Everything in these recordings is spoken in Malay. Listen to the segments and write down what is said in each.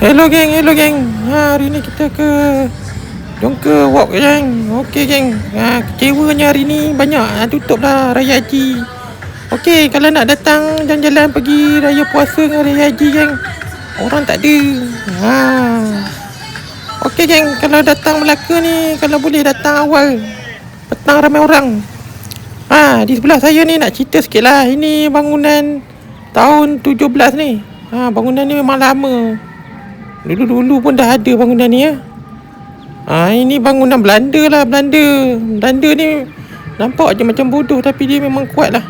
Hello geng. Hari ni kita ke Jongke Walk geng. Okey geng. Kecewanya hari ni banyak tutup dah Raya Haji. Okey, kalau nak datang jalan-jalan pergi Raya Puasa dengan Raya Haji geng, orang tak ada. Okey geng, kalau datang Melaka ni, kalau boleh datang awal petang ramai orang. Di sebelah saya ni nak cerita sikit lah. Ini bangunan tahun 17 ni. Bangunan ni memang lama. Dulu-dulu pun dah ada bangunan ni ya. Ini bangunan Belanda lah. Belanda ni nampak je macam bodoh, tapi dia memang kuat lah.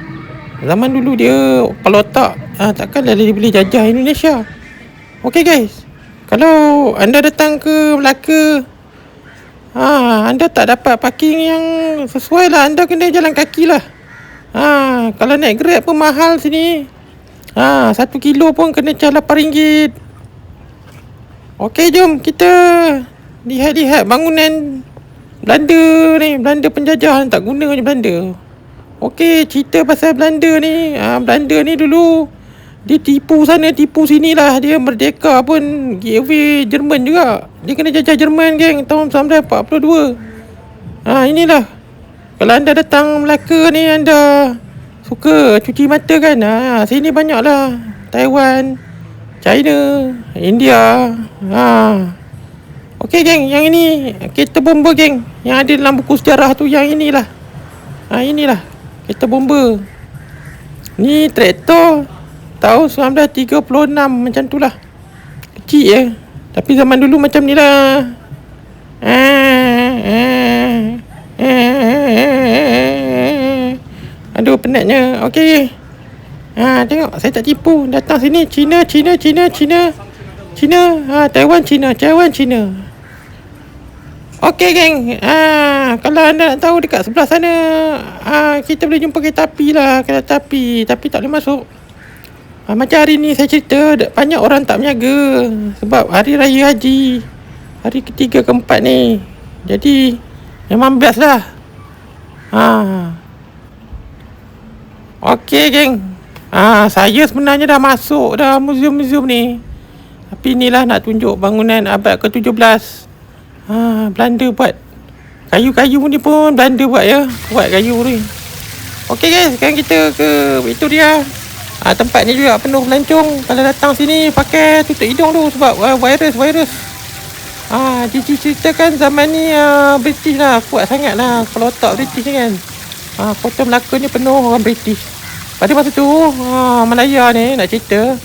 Zaman dulu dia kalau tak takkan dia boleh jajah Indonesia. Okey guys, kalau anda datang ke Melaka, anda tak dapat parking yang sesuai lah, anda kena jalan kaki lah. Kalau naik Grab pun mahal sini. 1 kilo pun kena charge RM8. Okey, jom kita lihat bangunan Belanda ni. Belanda penjajah, tak guna je Belanda. Okey, cerita pasal Belanda ni. Belanda ni dulu dia tipu sana tipu sini lah. Dia merdeka pun giveaway Jerman juga. Dia kena jajah Jerman geng tahun 1942. Inilah, kalau anda datang Melaka ni, anda suka cuci mata kan, sini banyak lah. Taiwan, China, India. Okey geng, yang ini kereta bomba geng, yang ada dalam buku sejarah tu. Yang inilah, inilah kereta bomba. Ni traktor tahun 1936 macam tu lah. Kecil je, tapi zaman dulu macam ni lah. Aduh, penatnya. Okey, tengok, saya tak tipu. Datang sini, China. Taiwan, China. Okey geng, kalau anda nak tahu, dekat sebelah sana kita boleh jumpa kereta api lah. Kereta api, tapi tak boleh masuk. Macam hari ni saya cerita, banyak orang tak berniaga sebab hari Raya Haji, hari ketiga keempat ni. Jadi memang best lah. Okey geng, saya sebenarnya dah masuk dah muzium-muzium ni, tapi inilah nak tunjuk bangunan abad ke-17. Belanda buat. Kayu-kayu ni pun Belanda buat ya. Buat kayu ni. Okey guys, sekarang kita ke Victoria. Tempat ni juga penuh pelancong. Kalau datang sini pakai tutup hidung tu sebab virus. Ceritakan zaman ni British lah, kuat sangat lah. Kalau tak British ni kan, kota Melaka ni penuh orang British. Pada masa tu Malaya ni nak cerita,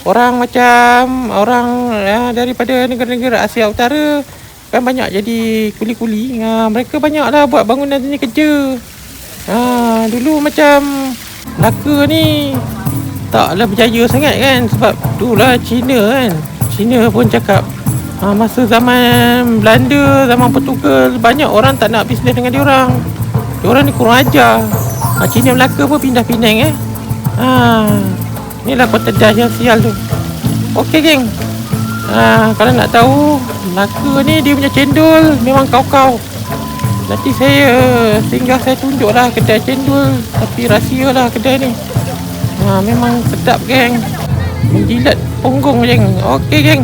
orang macam orang daripada negara-negara Asia Utara kan banyak jadi kuli-kuli. Mereka banyak lah buat bangunan sini kerja. Dulu macam Melaka ni taklah berjaya sangat kan, sebab tu lah Cina kan. Cina pun cakap masa zaman Belanda, zaman Portugal, banyak orang tak nak bisnes dengan diorang. Diorang ni kurang ajar. Cina Melaka pun pindah Penang inilah kota das yang sial tu. Okey geng, kalau nak tahu Melaka ni, dia punya cendol memang kau-kau. Nanti saya singgah, saya tunjuk lah kedai cendol, tapi rahsia lah kedai ni. Memang sedap geng, menjilat punggung geng. Okey geng,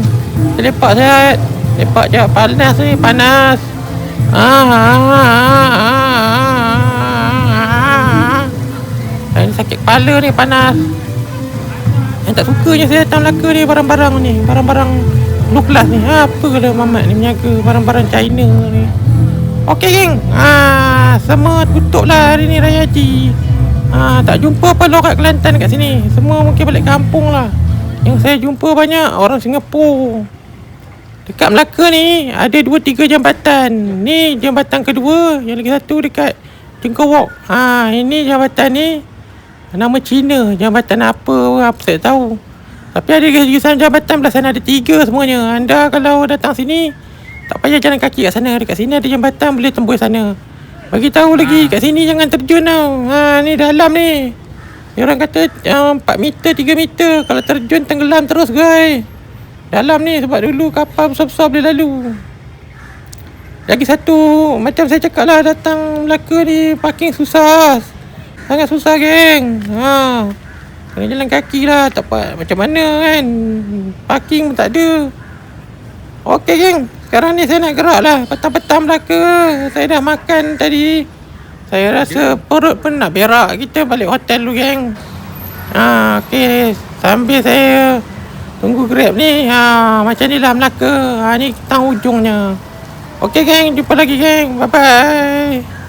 saya lepak je. Panas ni, panas. Ini sakit kepala ni, panas. Yang tak sukanya saya datang Melaka ni, barang-barang low class ni. Apa lah mamat ni menjaga barang-barang China ni. Okey geng, semua tutup lah hari ni Raya Haji. Tak jumpa apa lokat Kelantan kat sini. Semua mungkin balik kampung lah. Yang saya jumpa banyak orang Singapura. Dekat Melaka ni ada 2-3 jambatan. Ni jambatan kedua, yang lagi satu dekat Jongke Walk. Ini jambatan ni nama Cina. Jambatan apa saya tahu. Tapi ada jurusan jambatan belah sana, ada 3 semuanya. Anda kalau datang sini, tak payah jalan kaki kat sana. Dekat sini ada jambatan, boleh tembus sana. Bagi tahu lagi, kat sini jangan terjun tau. Ni dalam ni, orang kata 4 meter, 3 meter. Kalau terjun tenggelam terus guys. Dalam ni, sebab dulu kapal besar-besar boleh lalu. Lagi satu, macam saya cakap lah, datang Melaka ni parking susah. Sangat susah geng. Kena jalan kaki lah. Tak apa, macam mana kan, parking pun tak ada. Okey geng, sekarang ni saya nak gerak lah. Petang-petang Melaka. Saya dah makan tadi. Saya rasa perut pun nak berak. Kita balik hotel dulu geng. Okey. Sambil saya tunggu Grab ni. Macam ni lah Melaka. Ni tang ujungnya. Okey geng, jumpa lagi geng. Bye-bye.